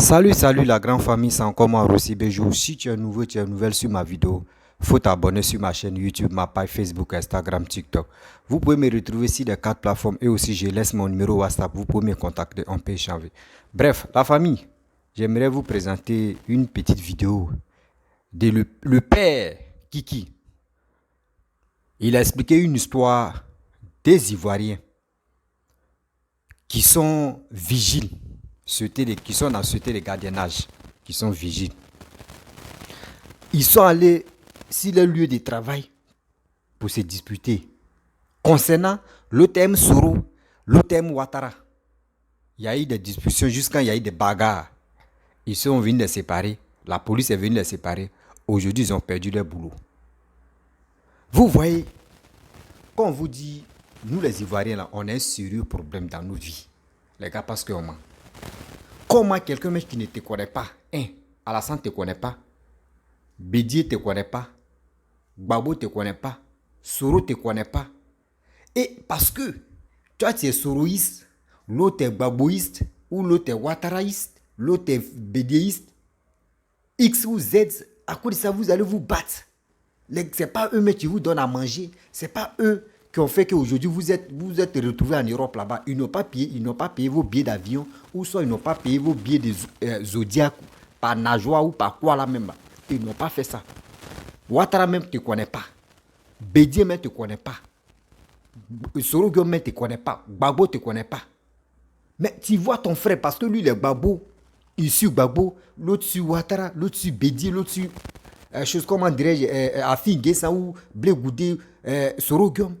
Salut la grande famille, c'est encore moi Rossi Bejo. Si tu es nouveau, tu es nouvelle sur ma vidéo, faut t'abonner sur ma chaîne YouTube, ma page Facebook, Instagram, TikTok. Vous pouvez me retrouver sur les 4 plateformes et aussi je laisse mon numéro WhatsApp, vous pouvez me contacter, on peut échanger. Bref, la famille, j'aimerais vous présenter une petite vidéo de le père Kiki. Il a expliqué une histoire des Ivoiriens qui sont vigiles, qui sont dans société de gardiennage, qui sont vigiles. Ils sont allés sur le lieu de travail pour se disputer concernant l'OTM Soro, l'OTM Ouattara. Il y a eu des discussions jusqu'à il y a eu des bagarres. Ils sont venus les séparer, la police est venue les séparer. Aujourd'hui, ils ont perdu leur boulot. Vous voyez, quand on vous dit, nous les Ivoiriens, là, on a un sérieux problème dans nos vies. Les gars, parce que comment quelqu'un qui ne te connaît pas, Alassane ne te connaît pas, Bédier ne te connaît pas, Gbagbo ne te connaît pas, Soro ne te connaît pas. Et parce que toi tu es soroïste, l'autre est gbagboïste, ou l'autre est ouattaraïste, l'autre est bédéiste, X ou Z, à cause de ça vous allez vous battre. Ce n'est pas eux qui vous donnent à manger, ce n'est pas eux qui ont fait qu'aujourd'hui vous êtes retrouvés en Europe là-bas. Ils n'ont pas payé vos billets d'avion, ou soit ils n'ont pas payé vos billets de Zodiac, par Najwa ou par quoi là même. Ils n'ont pas fait ça. Ouattara même ne te connaît pas. Bédier même ne te connaît pas. Soro même ne te connaît pas. Gbagbo ne te connaît pas. Mais tu vois ton frère, parce que lui, il est Gbagbo. Il suit Gbagbo, l'autre suit Ouattara, l'autre suit Bédier, l'autre suit chose comment dirais-je, Afi Nguessa ou Blé Goudé, Soro Guillaume.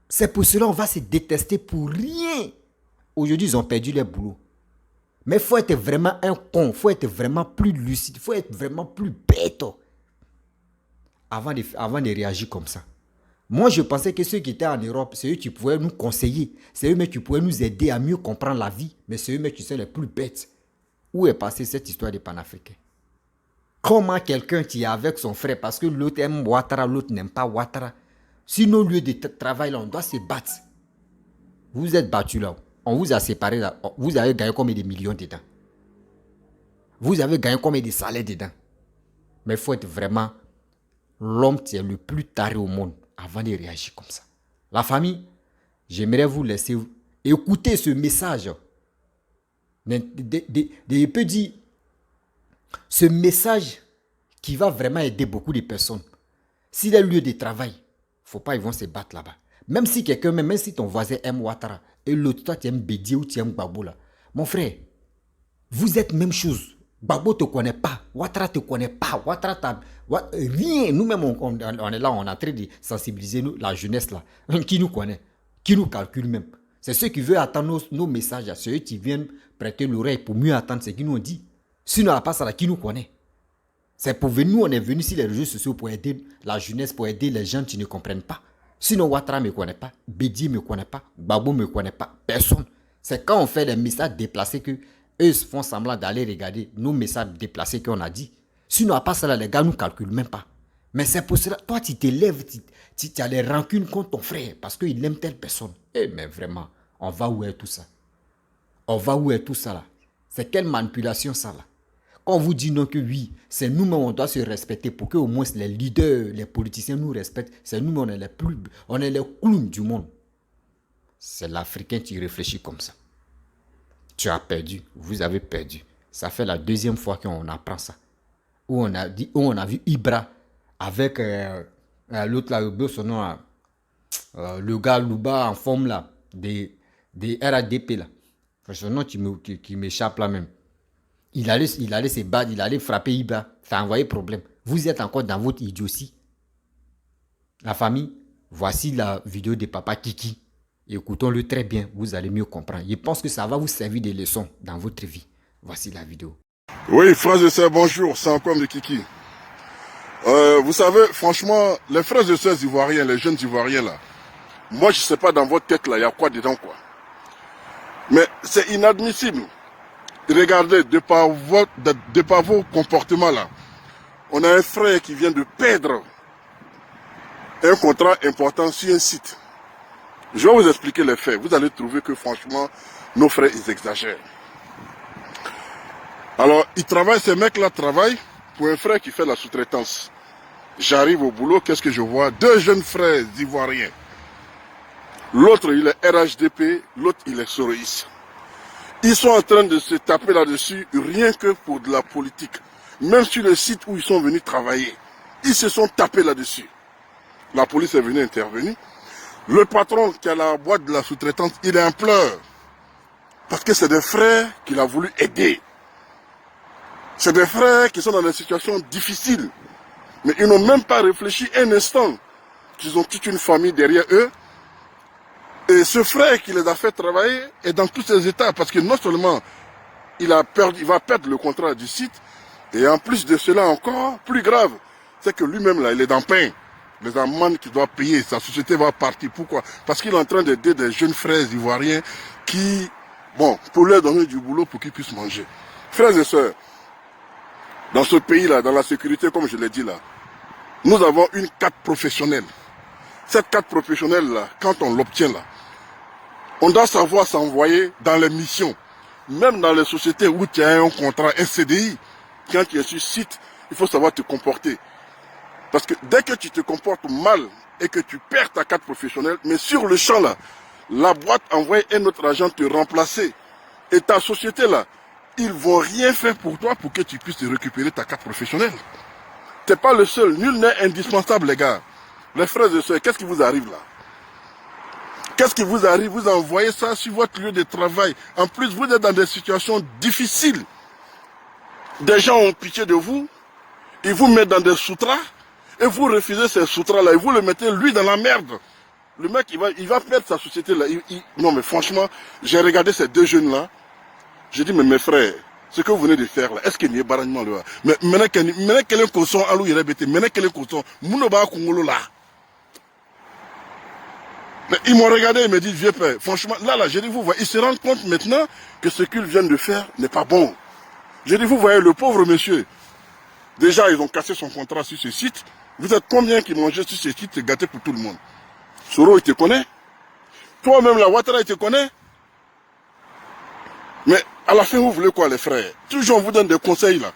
C'est pour cela qu'on va se détester pour rien. Aujourd'hui, ils ont perdu leur boulot. Mais il faut être vraiment un con, il faut être vraiment plus lucide, il faut être vraiment plus bête avant de réagir comme ça. Moi, je pensais que ceux qui étaient en Europe, c'est eux qui pouvaient nous conseiller, c'est eux qui pouvaient nous aider à mieux comprendre la vie, mais c'est eux qui sont les plus bêtes. Où est passée cette histoire des panafricains? Comment quelqu'un qui est avec son frère, parce que l'autre aime Ouattara, l'autre n'aime pas Ouattara, sur nos lieux de travail, là, on doit se battre. Vous êtes battus là, on vous a séparés là, vous avez gagné combien de millions dedans? Vous avez gagné combien de salaires dedans? Mais il faut être vraiment l'homme qui est le plus taré au monde avant de réagir comme ça. La famille, j'aimerais vous laisser écouter ce message. Je peux dire, ce message qui va vraiment aider beaucoup de personnes. Si les lieux de travail, faut pas, ils vont se battre là-bas. Même si quelqu'un, même si ton voisin aime Ouattara, et l'autre, toi, tu aimes Bédier ou tu aimes Gbagbo là. Mon frère, vous êtes même chose. Gbagbo te connaît pas, Ouattara te connaît pas, rien. Nous-mêmes, on est là, on est en train de sensibiliser la jeunesse là. Qui nous connaît, qui nous calcule même. C'est ceux qui veulent attendre nos messages, c'est ceux qui viennent prêter l'oreille pour mieux attendre ce qu'ils nous ont dit. Sinon, à part ça, là, qui nous connaît? C'est pour venir, nous, on est venus sur les réseaux sociaux pour aider la jeunesse, pour aider les gens qui ne comprennent pas. Sinon, Ouattara ne me connaît pas, Bédier ne me connaît pas, Gbagbo ne me connaît pas, personne. C'est quand on fait des messages déplacés que eux font semblant d'aller regarder nos messages déplacés qu'on a dit. Sinon, à part ça, là, les gars ne nous calculent même pas. Mais c'est pour cela, toi, tu t'élèves, tu as les rancunes contre ton frère parce qu'il aime telle personne. Eh, mais vraiment, on va où est tout ça? On va où est tout ça là? C'est quelle manipulation ça là? Quand on vous dit non que oui, c'est nous-mêmes on doit se respecter pour que au moins les leaders, les politiciens nous respectent. C'est nous on est les clowns du monde. C'est l'Africain qui réfléchit comme ça. Tu as perdu, vous avez perdu. Ça fait la deuxième fois qu'on apprend ça. Où on a vu Ibra avec l'autre là, son nom là, le gars Louba en forme là, des RADP là. Son nom qui m'échappe là même. Il allait se battre, il allait frapper Ibra. Ça a envoyé problème. Vous êtes encore dans votre idiotie. La famille, voici la vidéo de papa Kiki. Écoutons-le très bien, vous allez mieux comprendre. Je pense que ça va vous servir de leçon dans votre vie. Voici la vidéo. Oui, frères et sœurs, bonjour, c'est encore de Kiki. Vous savez, franchement, les frères et sœurs ivoiriens, les jeunes ivoiriens là, moi je sais pas dans votre tête là, il y a quoi dedans quoi. Mais c'est inadmissible. Regardez, de par vos comportements là, on a un frère qui vient de perdre un contrat important sur un site. Je vais vous expliquer les faits. Vous allez trouver que franchement, nos frères, ils exagèrent. Alors, Ils travaillent, ces mecs-là travaillent pour un frère qui fait la sous-traitance. J'arrive au boulot, qu'est-ce que je vois? Deux jeunes frères ivoiriens. L'autre, il est RHDP, l'autre, il est Soroïs. Ils sont en train de se taper là-dessus, rien que pour de la politique. Même sur le site où ils sont venus travailler, ils se sont tapés là-dessus. La police est venue intervenir. Le patron qui a la boîte de la sous-traitance, il est en pleurs. Parce que c'est des frères qu'il a voulu aider. C'est des frères qui sont dans des situations difficiles. Mais ils n'ont même pas réfléchi un instant qu'ils ont toute une famille derrière eux. Et ce frère qui les a fait travailler est dans tous ces états. Parce que non seulement il va perdre le contrat du site, et en plus de cela encore, plus grave, c'est que lui-même là, il est dans le pain. Les amendes qu'il doit payer, sa société va partir. Pourquoi? Parce qu'il est en train d'aider des jeunes frères ivoiriens qui, bon, pour leur donner du boulot pour qu'ils puissent manger. Frères et sœurs, dans ce pays-là, dans la sécurité, comme je l'ai dit là, nous avons une carte professionnelle. Cette carte professionnelle-là, quand on l'obtient là, on doit savoir s'envoyer dans les missions. Même dans les sociétés où tu as un contrat, un CDI, quand tu es sur site, il faut savoir te comporter. Parce que dès que tu te comportes mal et que tu perds ta carte professionnelle, mais sur le champ là, la boîte envoie un autre agent te remplacer. Et ta société là, ils ne vont rien faire pour toi pour que tu puisses récupérer ta carte professionnelle. Tu n'es pas le seul, nul n'est indispensable les gars. Les frères et sœurs, qu'est-ce qui vous arrive là? Qu'est-ce qui vous arrive? Vous envoyez ça sur votre lieu de travail. En plus, vous êtes dans des situations difficiles. Des gens ont pitié de vous, ils vous mettent dans des soutras, et vous refusez ces soutras-là, et vous le mettez lui dans la merde. Le mec, il va perdre sa société là. Non mais franchement, j'ai regardé ces deux jeunes-là, j'ai dit, mais mes frères, ce que vous venez de faire là, est-ce qu'il y a barragement là? Mais maintenant quel est le son, alou il répète, maintenant quel est le son, mounoba kongolo là. Mais ils m'ont regardé, ils me disent, vieux père, franchement, là, j'ai dit, vous voyez, ils se rendent compte maintenant que ce qu'ils viennent de faire n'est pas bon. J'ai dit, vous voyez, le pauvre monsieur, déjà, ils ont cassé son contrat sur ce site. Vous êtes combien qui mangeaient sur ce site, c'est gâté pour tout le monde. Soro, il te connaît. Toi-même, la Ouattara, il te connaît. Mais à la fin, vous voulez quoi, les frères? Toujours, on vous donne des conseils, là.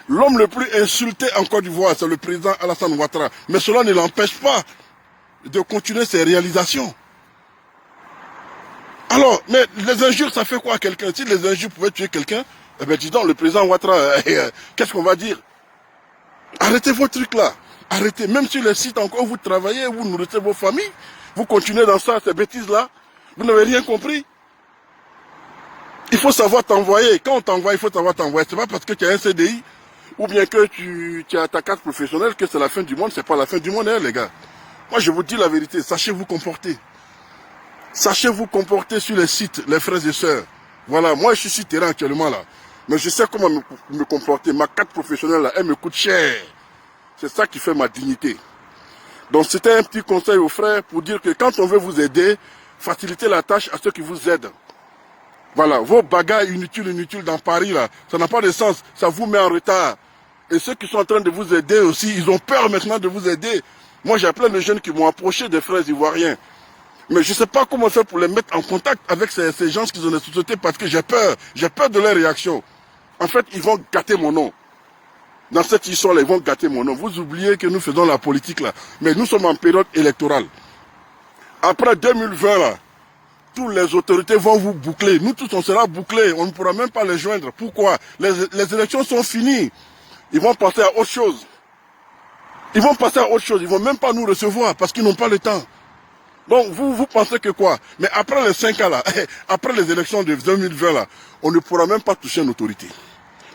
L'homme le plus insulté en Côte d'Ivoire, c'est le président Alassane Ouattara. Mais cela ne l'empêche pas de continuer ses réalisations. Alors, mais les injures, ça fait quoi à quelqu'un? Si les injures pouvaient tuer quelqu'un, eh bien, dis donc, le président Ouattara, qu'est-ce qu'on va dire? Arrêtez vos trucs là. Arrêtez. Même sur les sites encore où vous travaillez, vous nourrissez vos familles, vous continuez dans ça, ces bêtises-là. Vous n'avez rien compris. Il faut savoir t'envoyer. Quand on t'envoie, il faut savoir t'envoyer. C'est pas parce que tu as un CDI ou bien que tu as ta carte professionnelle que c'est la fin du monde. C'est pas la fin du monde, hein, les gars. Moi, je vous dis la vérité. Sachez vous comporter. Sachez vous comporter sur les sites, les frères et sœurs. Voilà, moi, je suis sur terrain actuellement là. Mais je sais comment me comporter. Ma carte professionnelle, là, elle me coûte cher. C'est ça qui fait ma dignité. Donc, c'était un petit conseil aux frères pour dire que quand on veut vous aider, facilitez la tâche à ceux qui vous aident. Voilà, vos bagages inutiles dans Paris, là, ça n'a pas de sens. Ça vous met en retard. Et ceux qui sont en train de vous aider aussi, ils ont peur maintenant de vous aider. Moi, j'ai plein de jeunes qui m'ont approché des frères ivoiriens. Mais je ne sais pas comment faire pour les mettre en contact avec ces gens qui ont des sociétés parce que j'ai peur. J'ai peur de leur réaction. En fait, ils vont gâter mon nom. Dans cette histoire-là, ils vont gâter mon nom. Vous oubliez que nous faisons la politique là. Mais nous sommes en période électorale. Après 2020 là, toutes les autorités vont vous boucler. Nous tous, on sera bouclés. On ne pourra même pas les joindre. Pourquoi? Les élections sont finies. Ils vont passer à autre chose. Ils vont passer à autre chose. Ils ne vont même pas nous recevoir parce qu'ils n'ont pas le temps. Donc, vous pensez que quoi? Mais après les 5 ans là, après les élections de 2020 là, on ne pourra même pas toucher une autorité.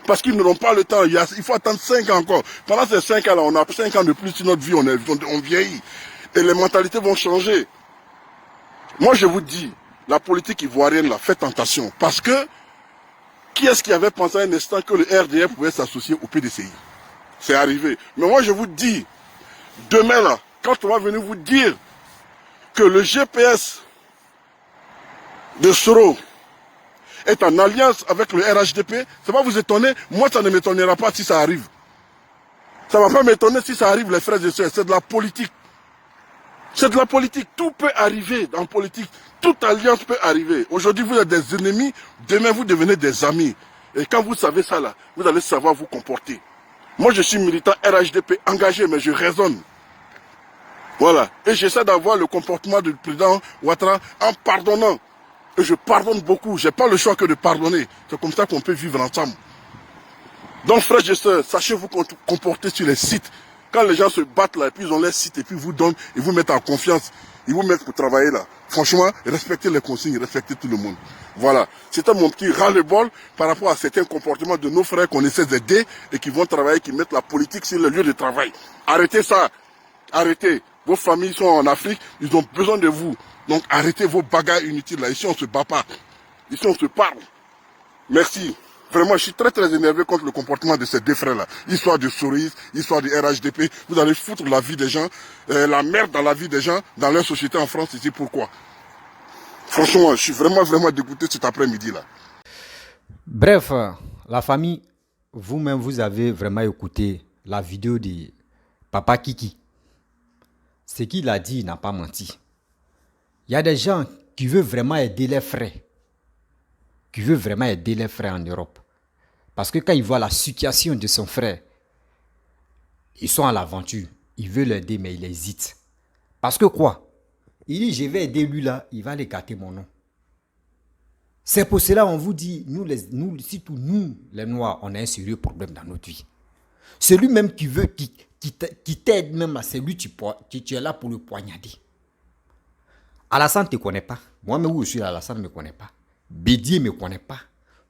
Parce qu'ils n'auront pas le temps. Il faut attendre 5 ans encore. Pendant ces 5 ans là, on a 5 ans de plus sur notre vie, on vieillit. Et les mentalités vont changer. Moi, je vous dis, la politique ivoirienne là, fait tentation. Parce que, qui est-ce qui avait pensé à un instant que le RDF pouvait s'associer au PDCI? C'est arrivé. Mais moi, je vous dis, demain là, quand on va venir vous dire que le GPS de Soro est en alliance avec le RHDP, ça va vous étonner. Moi, ça ne m'étonnera pas si ça arrive. Ça ne va pas m'étonner si ça arrive, les frères et sœurs. C'est de la politique. C'est de la politique. Tout peut arriver dans la politique. Toute alliance peut arriver. Aujourd'hui, vous êtes des ennemis. Demain, vous devenez des amis. Et quand vous savez ça là, vous allez savoir vous comporter. Moi, je suis militant RHDP engagé, mais je raisonne. Voilà. Et j'essaie d'avoir le comportement du président Ouattara en pardonnant. Et je pardonne beaucoup. Je n'ai pas le choix que de pardonner. C'est comme ça qu'on peut vivre ensemble. Donc, frères et sœurs, sachez vous comporter sur les sites. Quand les gens se battent là, et puis ils ont les sites, et puis ils vous donnent, ils vous mettent en confiance, ils vous mettent pour travailler là. Franchement, respectez les consignes, respectez tout le monde. Voilà. C'était mon petit ras-le-bol par rapport à certains comportements de nos frères qu'on essaie d'aider et qui vont travailler, qui mettent la politique sur le lieu de travail. Arrêtez ça. Arrêtez. Vos familles sont en Afrique, ils ont besoin de vous. Donc arrêtez vos bagarres inutiles là. Ici, on ne se bat pas. Ici, on se parle. Merci. Vraiment, je suis très très énervé contre le comportement de ces deux frères-là. Histoire de Soris, histoire du RHDP. Vous allez foutre la vie des gens, la merde dans la vie des gens, dans leur société en France. Ici, pourquoi? Franchement, je suis vraiment vraiment dégoûté cet après-midi-là. Bref, la famille, vous-même, vous avez vraiment écouté la vidéo de Papa Kiki. Ce qu'il a dit, il n'a pas menti. Il y a des gens qui veulent vraiment aider les frères. Qui veulent vraiment aider les frères en Europe. Parce que quand ils voient la situation de son frère, ils sont à l'aventure. Ils veulent l'aider, mais ils hésitent. Parce que quoi? Il dit, je vais aider lui là, il va aller gâter mon nom. C'est pour cela qu'on vous dit, surtout nous, les Noirs, on a un sérieux problème dans notre vie. Celui même qui veut, qui t'aide même là, c'est lui qui tu es là pour le poignarder. Alassane ne te connaît pas. Moi-même où je suis, Alassane ne me connaît pas. Bédier ne me connaît pas.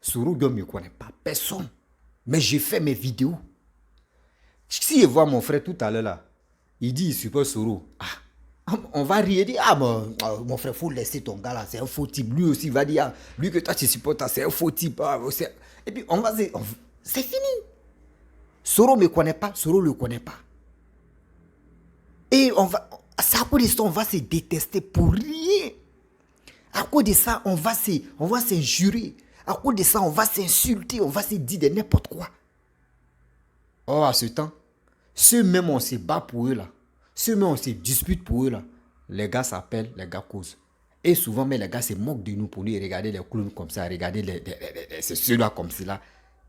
Souroudo ne me connaît pas. Personne. Mais j'ai fait mes vidéos. Si je vois mon frère tout à l'heure là, il dit, il supporte Sourou. On va rire, dire, mon frère, il faut laisser ton gars là, c'est un faux type. Lui aussi, il va dire, lui que toi tu supportes, c'est un faux type. Et puis, c'est fini. Soro ne me connaît pas, Soro ne le connaît pas. Et c'est à cause de ça, on va se détester pour rien. À cause de ça, on va s'injurer. À cause de ça, on va s'insulter, on va se dire de n'importe quoi. Oh, à ce temps, ceux-mêmes on se bat pour eux là, ceux-mêmes on se dispute pour eux là, les gars s'appellent, les gars causent. Et souvent, mais les gars se moquent de nous pour nous regarder les clowns comme ça, regarder ceux-là comme ceux-là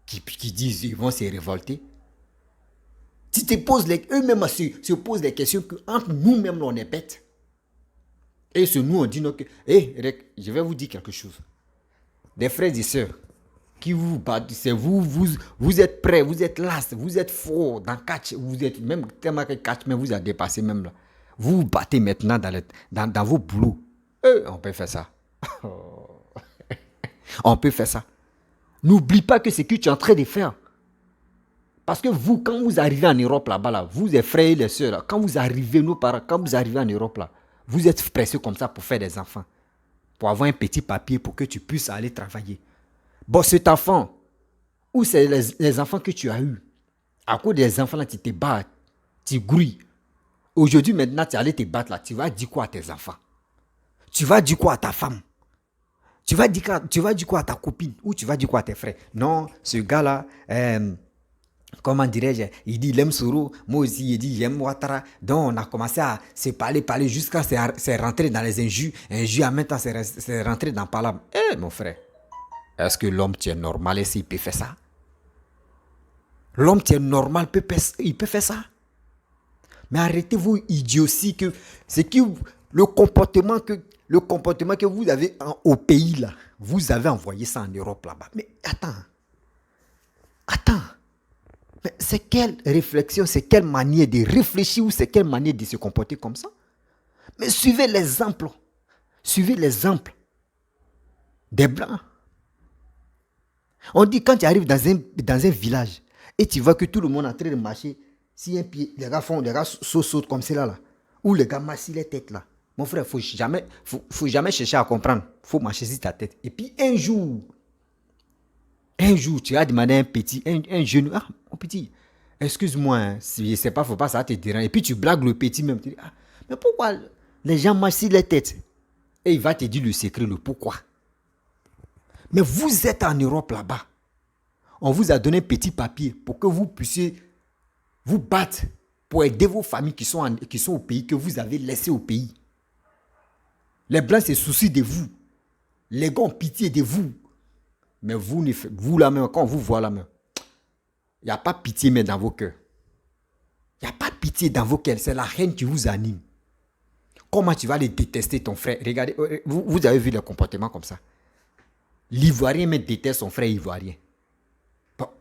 qui disent ils vont se révolter. Tu te poses eux-mêmes se posent des questions que entre nous-mêmes on est bêtes. Et c'est nous on dit non que, je vais vous dire quelque chose. Des frères et sœurs qui vous battent, c'est vous êtes prêts, vous êtes là, vous êtes fort dans catch, vous êtes même tellement que catch, mais vous a dépassé même là. Vous vous battez maintenant dans vos boulots. On peut faire ça. On peut faire ça. N'oublie pas que c'est ce que tu es en train de faire. Parce que vous, quand vous arrivez en Europe là-bas, là, vous les frères et les sœurs, là, quand vous arrivez, nos parents, quand vous arrivez en Europe là, vous êtes pressés comme ça pour faire des enfants. Pour avoir un petit papier pour que tu puisses aller travailler. Bon, cet enfant, ou c'est les enfants que tu as eus, à cause des enfants là, tu te bats, tu grouilles. Aujourd'hui, maintenant, tu allais te battre là, tu vas dire quoi à tes enfants? Tu vas dire quoi à ta femme? Tu vas dire quoi à ta copine? Ou tu vas dire quoi à tes frères? Non, ce gars-là, comment dirais-je, il dit il aime Soro, moi aussi il dit j'aime Ouattara. Donc on a commencé à se parler jusqu'à c'est rentré dans les injures en même temps c'est rentré dans Palam. Mon frère, est-ce que l'homme qui est normal ici il peut faire ça? L'homme qui est normal il peut faire ça? Mais arrêtez vos idioties que c'est que le comportement que vous avez au pays là, vous avez envoyé ça en Europe là-bas. Mais attends. Mais c'est quelle réflexion, c'est quelle manière de réfléchir ou c'est quelle manière de se comporter comme ça? Mais suivez l'exemple. Suivez l'exemple des Blancs. On dit quand tu arrives dans un village et tu vois que tout le monde est en train de marcher, si un pied, les gars sautent comme cela là, ou les gars marchent les têtes là. Mon frère, faut jamais chercher à comprendre. Faut marcher sur ta tête. Et puis un jour, tu as demandé à un jeune, mon petit, excuse-moi, hein, si c'est pas, faut pas, ça va te déranger. Et puis tu blagues le petit même. Tu dis, mais pourquoi les gens marchent sur les têtes? Et il va te dire le secret, le pourquoi. Mais vous êtes en Europe là-bas. On vous a donné un petit papier pour que vous puissiez vous battre pour aider vos familles qui sont au pays, que vous avez laissé au pays. Les Blancs se soucient de vous. Les gars ont pitié de vous. Mais vous, vous la même, quand on vous voit la même, il n'y a pas pitié mais dans vos cœurs. Il n'y a pas pitié dans vos cœurs. C'est la haine qui vous anime. Comment tu vas les détester, ton frère? Regardez, vous avez vu le comportement comme ça. L'Ivoirien même déteste son frère ivoirien.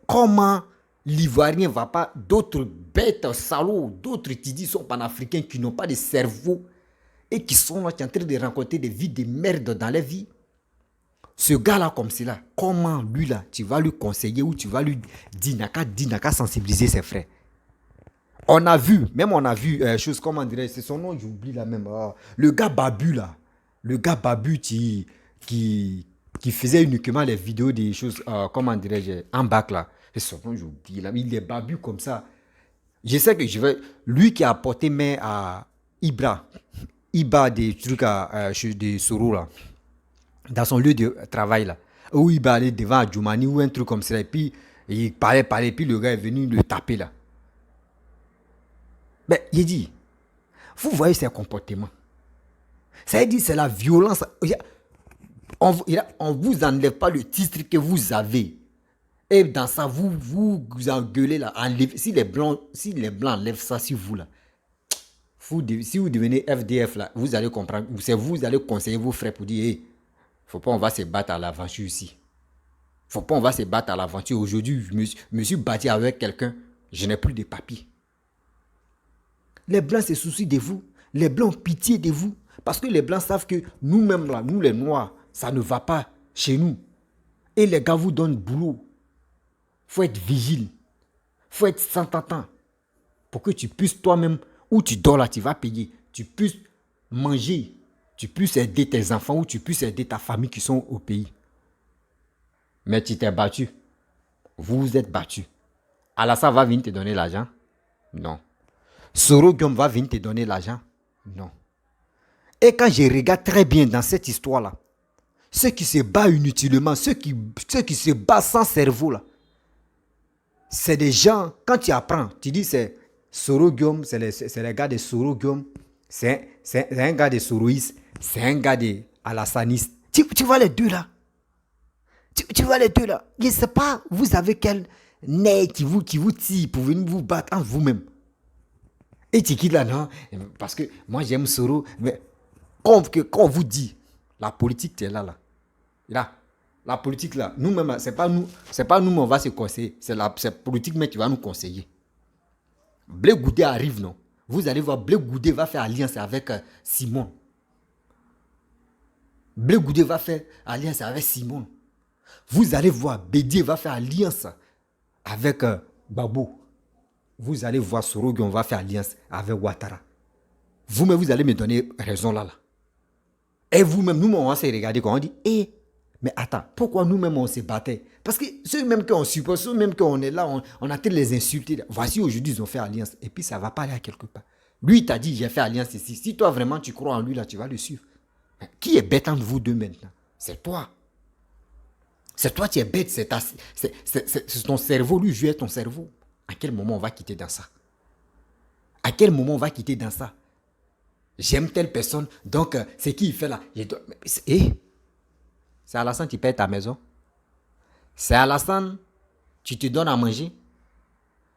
Comment l'Ivoirien ne va pas, d'autres bêtes, salauds, d'autres qui disent sont panafricains, qui n'ont pas de cerveau et qui sont là, qui sont en train de rencontrer des vies de merde dans leur vie. Ce gars-là comme cela, comment lui là, tu vas lui conseiller ou tu vas lui dire, n'a qu'à sensibiliser ses frères. On a vu, chose, comment dirais c'est son nom, j'oublie là même. Le gars Babu là, le gars Babu qui faisait uniquement les vidéos des choses, comment dirais-je, en bac là. C'est son nom, j'oublie là, il est Babu comme ça. Je sais que lui qui a apporté main à Ibra des trucs de Soro là, dans son lieu de travail là, où il va aller devant Djoumani ou un truc comme ça, et puis il parlait, puis le gars est venu le taper là. Mais il dit, vous voyez ces comportements. Ça veut dire c'est la violence. On ne vous enlève pas le titre que vous avez. Et dans ça, vous engueulez là. Si les Blancs enlèvent ça sur vous là, si vous devenez FDF là, vous allez comprendre. Vous allez conseiller vos frères pour dire, hey, faut pas on va se battre à l'aventure ici. Faut pas on va se battre à l'aventure. Aujourd'hui, je me suis battu avec quelqu'un, je n'ai plus de papiers. Les Blancs se soucient de vous. Les Blancs ont pitié de vous. Parce que les Blancs savent que nous-mêmes, là, nous les Noirs, ça ne va pas chez nous. Et les gars vous donnent boulot. Il faut être vigile. Il faut être sans t'entendre. Pour que tu puisses toi-même, où tu dors là, tu vas payer. Tu puisses manger. Tu puisses aider tes enfants ou tu puisses aider ta famille qui sont au pays. Mais tu t'es battu. Vous vous êtes battu. Alassane va venir te donner l'argent? Non. Soro Guillaume va venir te donner l'argent? Non. Et quand je regarde très bien dans cette histoire-là, ceux qui se battent inutilement, ceux qui se battent sans cerveau, là, c'est des gens, quand tu apprends, tu dis c'est Soro Guillaume, c'est les gars de Soro Guillaume, c'est un gars de Soroïs, c'est un gars de Alassaniste. Tu vois les deux là? Tu vois les deux là? Je ne sais pas, vous avez quel nez qui vous tire pour venir vous battre entre vous-même. Et tu quittes là, non? Parce que moi j'aime Soro. Mais quand on vous dit, la politique, tu es là. Là, la politique là, nous-mêmes, c'est pas nous, mais on va se conseiller. C'est la politique, mais tu vas nous conseiller. Blé Goudé arrive, non? Vous allez voir, Blé Goudé va faire alliance avec Simon. Blé Goudé va faire alliance avec Simon. Vous allez voir, Bédié va faire alliance avec Babo. Vous allez voir Sorogi, on va faire alliance avec Ouattara. Vous-même, vous allez me donner raison là. Et vous-même, nous, on va se regarder quand on dit, mais attends, pourquoi nous-mêmes on se battait? Parce que ceux-mêmes qu'on suppose, ceux-mêmes qu'on est là, on a peut-être les insulter. Voici aujourd'hui, ils ont fait alliance. Et puis ça ne va pas aller à quelque part. Lui, il t'a dit, j'ai fait alliance ici. Si toi, vraiment, tu crois en lui, là, tu vas le suivre. Qui est bête entre vous deux maintenant? C'est toi. C'est toi qui es bête. C'est ton cerveau. Lui, jouer ton cerveau. À quel moment on va quitter dans ça? À quel moment on va quitter dans ça? J'aime telle personne, donc c'est qui il fait là? C'est Alassane qui paye ta maison. C'est Alassane qui te donne à manger.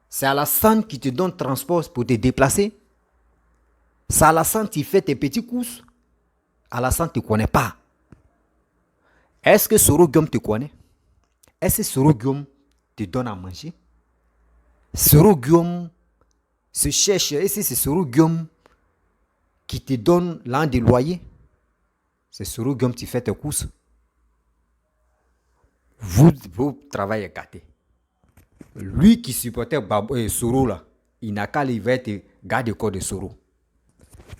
C'est Alassane qui te donne transport pour te déplacer. C'est Alassane qui fait tes petits courses. Alassane ne te connaît pas. Est-ce que Soro Guillaume te connaît? Est-ce que Soro Guillaume te donne à manger? Soro Guillaume se cherche. Est-ce que c'est Soro Guillaume qui te donne l'an de loyer? C'est Soro Guillaume qui fait tes courses. Votre travail est gâté. Lui qui supportait Soro là, il n'a qu'à aller être garde-corps de Soro.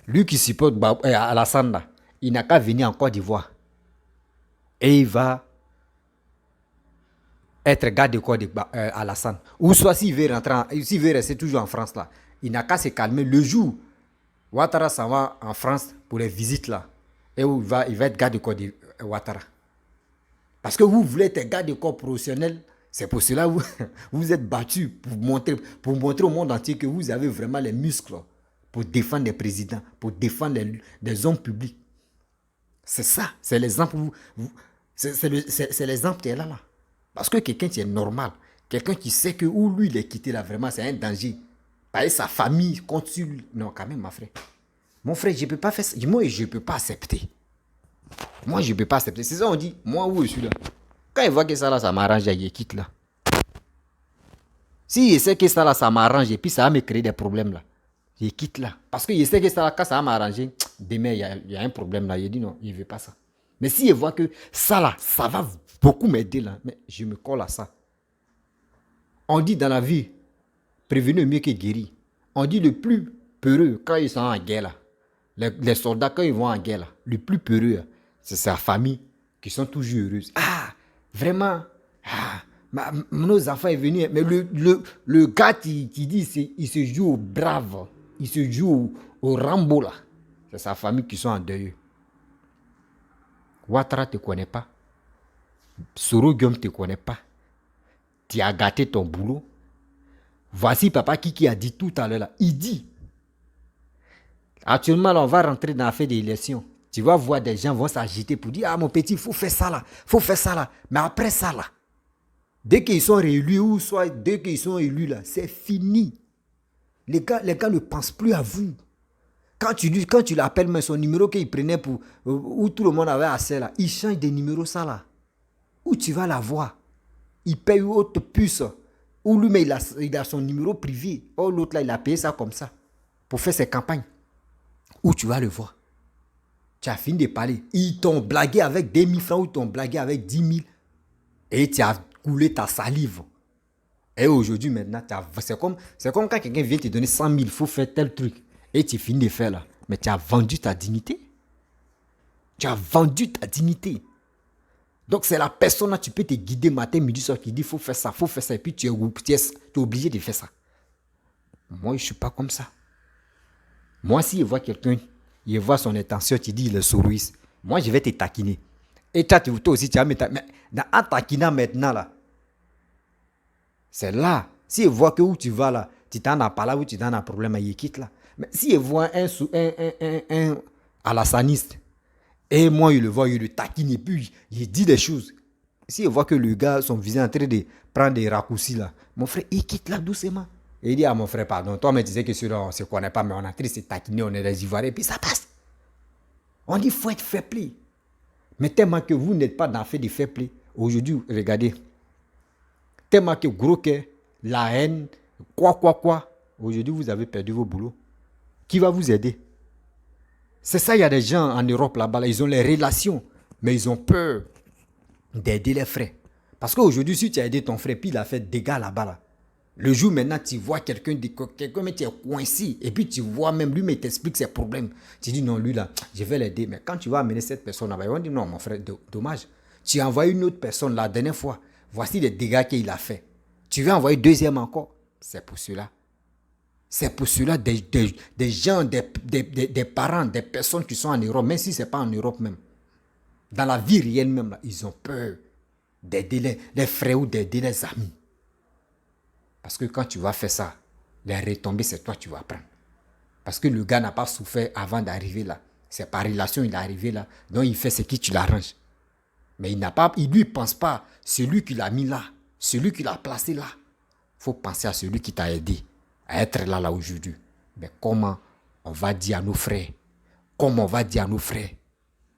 Lui qui supporte Alassane là, il n'a qu'à venir en Côte d'Ivoire. Et il va être garde-corps d'Alassane. Ou soit s'il veut rester toujours en France là, il n'a qu'à se calmer le jour. Ouattara s'en va en France pour les visites là. Et où il va être garde-corps de Ouattara. Parce que vous voulez être garde-corps professionnel. C'est pour cela que vous êtes battu pour montrer au monde entier que vous avez vraiment les muscles pour défendre les présidents, pour défendre les hommes publics. C'est ça, c'est l'exemple. C'est l'exemple qui est là. Parce que quelqu'un qui est normal, quelqu'un qui sait que où lui il est quitté là, vraiment, c'est un danger. Parce que sa famille compte sur lui. Non, quand même, ma frère. Mon frère, je ne peux pas faire ça. Moi, je ne peux pas accepter. Moi, je ne peux pas accepter. C'est ça, on dit, moi, où je suis là. Quand il voit que ça là, ça m'arrange, il quitte là. Si il sait que ça là, ça m'arrange, et puis ça va me créer des problèmes là. Je quitte là. Parce que je sais que ça là, quand ça va m'arranger, demain, il y a un problème là. Il dit non, il ne veut pas ça. Mais si il voit que ça là, ça va beaucoup m'aider là, mais je me colle à ça. On dit dans la vie, prévenir mieux que guérir. On dit le plus peureux quand ils sont en guerre là. Les soldats, quand ils vont en guerre là, le plus peureux, c'est sa famille qui sont toujours heureuses. Ah, vraiment, nos enfants sont venus. Mais le gars qui dit, il se joue au brave, il se joue au Rambo là. C'est sa famille qui sont en deuil. Ouattara ne te connaît pas. Soro Guillaume ne te connaît pas. Tu as gâté ton boulot. Voici papa qui a dit tout à l'heure là. Il dit, actuellement là, on va rentrer dans l'affaire des élections. Tu vas voir des gens vont s'agiter pour dire, ah mon petit, il faut faire ça là, faut faire ça là. Mais après ça là, dès qu'ils sont réélus ou soit dès qu'ils sont élus là, c'est fini. Les gars ne pensent plus à vous. Quand tu l'appelles, mais son numéro qu'il prenait pour où tout le monde avait accès là, il change de numéro ça là. Où tu vas la voir? Il paye une autre puce. Ou lui, mais il a son numéro privé. Ou l'autre là, il a payé ça comme ça pour faire ses campagnes. Où tu vas le voir? Tu as fini de parler. Ils t'ont blagué avec 2000 francs ou ils t'ont blagué avec 10 000. Et tu as coulé ta salive. Et aujourd'hui, maintenant, c'est comme quand quelqu'un vient te donner 100 000, il faut faire tel truc. Et tu finis de faire là. Mais tu as vendu ta dignité. Tu as vendu ta dignité. Donc c'est la personne là, tu peux te guider matin, midi, soir, qui dit faut faire ça. Et puis tu es obligé de faire ça. Moi, je ne suis pas comme ça. Moi, si je vois quelqu'un, il voit son intention, tu dis il est souriste. Moi, je vais te taquiner. Et toi aussi, tu vas me taquiner. Mais en taquinant maintenant, là, c'est là. Si je vois que où tu vas là, tu t'en as pas là, où tu t'en as un problème, il quitte là. Mais si je vois un alassaniste, et moi, il le voit, il le taquine, et puis il dit des choses. Si je vois que le gars, son visage est en train de prendre des raccourcis là, mon frère, il quitte là doucement. Et il dit à mon frère, pardon, toi, mais tu sais que celui-là, on ne se connaît pas, mais on est en train de se taquiner, on est des Ivoiriens, et puis ça passe. On dit, il faut être fair play. Mais tellement que vous n'êtes pas dans le fait de fair play, aujourd'hui, regardez, tellement que gros cœur, la haine, quoi, aujourd'hui, vous avez perdu vos boulots. Qui va vous aider? C'est ça, il y a des gens en Europe là-bas, là, ils ont les relations, mais ils ont peur d'aider les frères. Parce qu'aujourd'hui, si tu as aidé ton frère, puis il a fait des dégâts là-bas, là, le jour maintenant, tu vois quelqu'un, mais tu es coincé, et puis tu vois même lui, mais il t'explique ses problèmes. Tu dis non, lui là, je vais l'aider. Mais quand tu vas amener cette personne là-bas, ils vont dire non, mon frère, dommage. Tu as envoyé une autre personne la dernière fois, voici les dégâts qu'il a fait. Tu veux envoyer deuxième encore. C'est pour cela. C'est pour cela des gens, des parents, des personnes qui sont en Europe, même si ce n'est pas en Europe même, dans la vie réelle même, là, ils ont peur d'aider les frères ou d'aider les amis. Parce que quand tu vas faire ça, les retombées, c'est toi qui vas prendre. Parce que le gars n'a pas souffert avant d'arriver là. C'est par relation il est arrivé là. Donc il fait ce qui tu l'arranges. Mais il ne lui pense pas, celui qui l'a mis là, celui qui l'a placé là. Il faut penser à celui qui t'a aidé à être là aujourd'hui. Mais comment on va dire à nos frères? Comment on va dire à nos frères?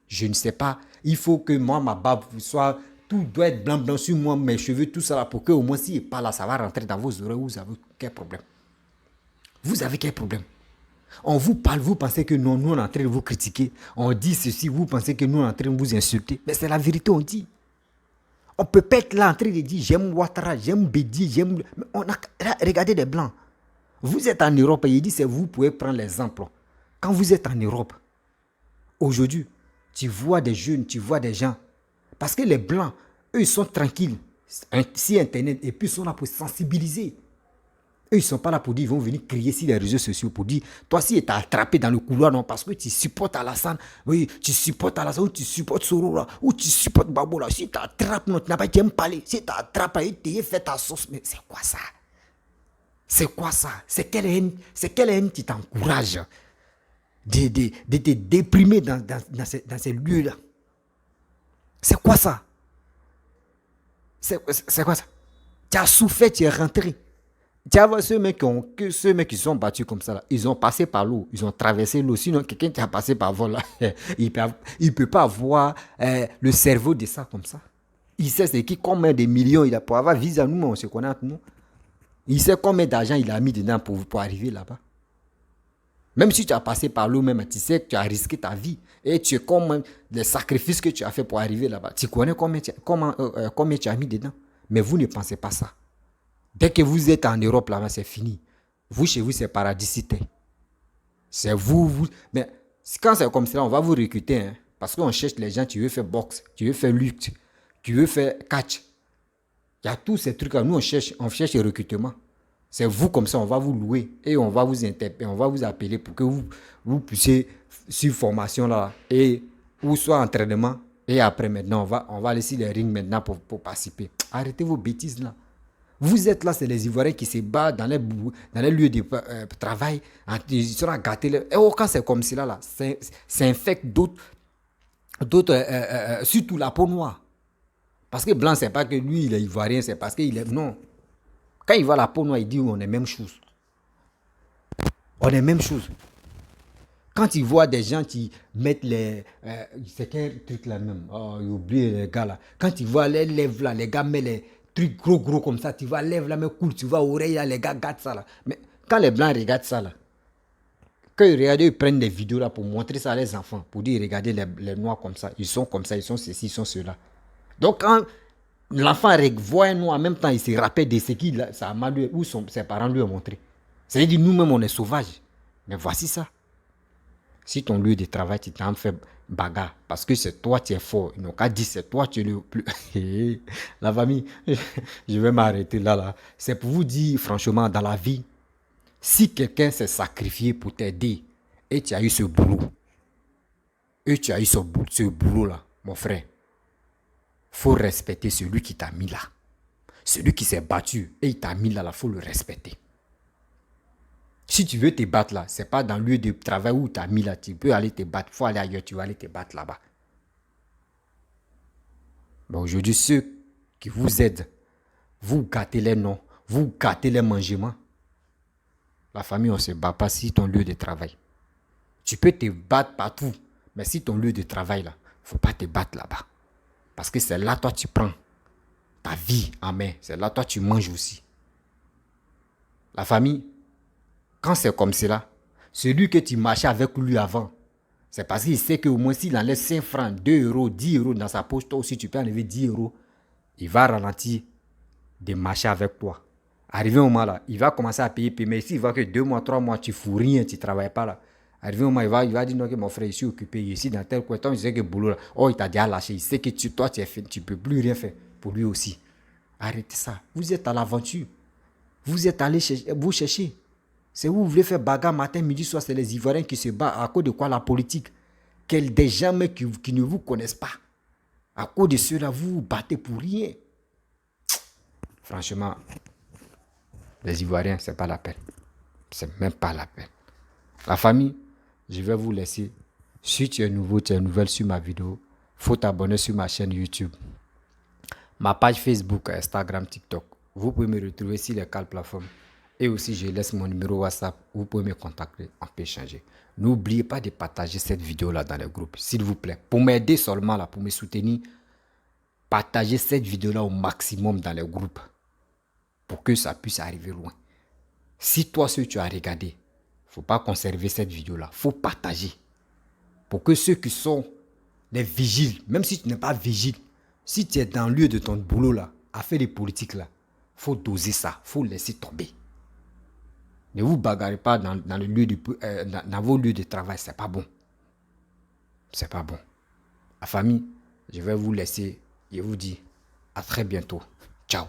Je ne sais pas. Il faut que moi, ma barbe soit... Tout doit être blanc sur moi, mes cheveux, tout ça là, pour que au moins s'il n'est pas là, ça va rentrer dans vos oreilles. Vous avez quel problème? Vous avez quel problème? On vous parle, vous pensez que non, nous on est en train de vous critiquer. On dit ceci, vous pensez que nous on est en train de vous insulter. Mais c'est la vérité, on dit. On peut pas être là en train de dire j'aime Ouattara, j'aime Bédi, j'aime... Regardez les Blancs. Vous êtes en Europe et il dit c'est vous pouvez prendre l'exemple. Quand vous êtes en Europe, aujourd'hui, tu vois des jeunes, tu vois des gens. Parce que les Blancs, eux, ils sont tranquilles. Si Internet, et puis ils sont là pour sensibiliser. Eux, ils ne sont pas là pour dire, ils vont venir crier sur les réseaux sociaux pour dire, toi, si tu as attrapé dans le couloir, non, parce que tu supportes Alassane, oui, tu supportes Alassane, ou tu supportes Soro, ou tu supportes Babo, là. Si tu attrapes, non, tu n'as pas été parler. Si tu attrapes, tu as fait ta sauce. Mais c'est quoi ça? C'est quoi ça? C'est quelle haine qui t'encourage de te déprimer dans ces lieux-là? C'est quoi ça? C'est quoi ça? Tu as souffert, tu es rentré. Tu vois ceux mecs ceux mecs qui sont battus comme ça, là, ils ont passé par l'eau, ils ont traversé l'eau. Sinon, quelqu'un qui a passé par vol, là, il peut pas avoir le cerveau de ça comme ça. Il sait c'est qui, combien de millions il a pour avoir visa. Nous, on se connaît entre nous. Il sait combien d'argent il a mis dedans pour arriver là-bas. Même si tu as passé par l'eau, même, tu sais que tu as risqué ta vie. Et tu sais combien les sacrifices que tu as fait pour arriver là-bas. Tu connais combien tu as mis dedans. Mais vous ne pensez pas ça. Dès que vous êtes en Europe, là-bas, c'est fini. Vous, chez vous, c'est paradisité. C'est vous. Mais quand c'est comme ça, on va vous recruter. Hein, parce qu'on cherche les gens, tu veux faire boxe, tu veux faire lutte, tu veux faire catch. Il y a tous ces trucs-là. Nous, on cherche le recrutement. C'est vous comme ça, on va vous louer et on va vous interpeller, on va vous appeler pour que vous puissiez suivre formation là et ou soit entraînement. Et après maintenant, on va laisser les rings maintenant pour participer. Arrêtez vos bêtises là. Vous êtes là, c'est les Ivoiriens qui se battent dans les lieux de travail. Ils sont à gâter. Et quand c'est comme cela, là, ça infecte d'autres, surtout la peau noire. Parce que blanc, c'est pas que lui, il est Ivoirien, c'est parce qu'il est... Non. Quand il voit la peau noire, il dit on est même chose. On est même chose. Quand il voit des gens qui mettent les... c'est quel truc là même? Oh, j'ai oublié les gars là. Quand il voit les lèvres là, les gars mettent les trucs gros comme ça. Tu vois lèvres là, mais cool. Tu vois oreilles là, les gars gâtent ça là. Mais quand les blancs regardent ça là, quand ils regardent, ils prennent des vidéos là pour montrer ça à les enfants. Pour dire regardez les noirs comme ça. Ils sont comme ça, ils sont ceci, ils sont ceux-là. Donc quand l'enfant voit un noir en même temps, il se rappelle de ce qu'il ça a mal où ses parents lui ont montré. C'est-à-dire nous-mêmes on est sauvages. Mais voici ça. Si ton lieu de travail, tu t'en fais bagarre, parce que c'est toi qui es fort, ils n'ont qu'à dire c'est toi qui es le plus... La famille, je vais m'arrêter là. C'est pour vous dire, franchement, dans la vie, si quelqu'un s'est sacrifié pour t'aider, et tu as eu ce boulot, ce boulot-là, mon frère, faut respecter celui qui t'a mis là. Celui qui s'est battu, et il t'a mis là, il faut le respecter. Si tu veux te battre là, c'est pas dans le lieu de travail où tu as mis là, tu peux aller te battre. Il faut aller ailleurs, tu vas aller te battre là-bas. Mais aujourd'hui, ceux qui vous aident, vous gâtez les noms, vous gâtez les mangements. La famille, on ne se bat pas si ton lieu de travail. Tu peux te battre partout, mais si ton lieu de travail là, il ne faut pas te battre là-bas. Parce que c'est là, toi, tu prends ta vie en main. C'est là, toi, tu manges aussi. La famille, quand c'est comme cela, celui que tu marchais avec lui avant, c'est parce qu'il sait qu'au moins s'il enlève 5 francs, 2 euros, 10 euros dans sa poche, toi aussi tu peux enlever 10 euros, il va ralentir de marcher avec toi. Arrivé au moment là, il va commencer à payer, mais s'il voit que 2 mois, 3 mois, tu ne fous rien, tu ne travailles pas là. Arrivé au moment, il va dire non, que mon frère, je suis occupé ici dans tel coin, il sait que boulot là, oh il t'a déjà lâché, il sait que toi tu ne peux plus rien faire pour lui aussi. Arrêtez ça, vous êtes à l'aventure, vous êtes allé vous chercher. C'est où vous voulez faire bagarre matin, midi, soir, c'est les Ivoiriens qui se battent. À cause de quoi la politique? Des gens qui ne vous connaissent pas. À cause de cela, vous vous battez pour rien. Franchement, les Ivoiriens, c'est pas la peine. C'est même pas la peine. La famille, je vais vous laisser. Si tu es nouveau, tu es nouvelle sur ma vidéo, faut t'abonner sur ma chaîne YouTube. Ma page Facebook, Instagram, TikTok. Vous pouvez me retrouver sur les 4 plateformes. Et aussi, je laisse mon numéro WhatsApp. Vous pouvez me contacter, on peut échanger. N'oubliez pas de partager cette vidéo-là dans les groupes, s'il vous plaît. Pour m'aider seulement, là, pour me soutenir, partagez cette vidéo-là au maximum dans les groupes pour que ça puisse arriver loin. Si toi, ce que tu as regardé, il ne faut pas conserver cette vidéo-là. Il faut partager pour que ceux qui sont les vigiles, même si tu n'es pas vigile, si tu es dans le lieu de ton boulot, là, à faire des politiques, là, il faut doser ça, il faut laisser tomber. Ne vous bagarrez pas dans vos lieux de travail, c'est pas bon. C'est pas bon. La famille, je vais vous laisser et vous dire à très bientôt. Ciao.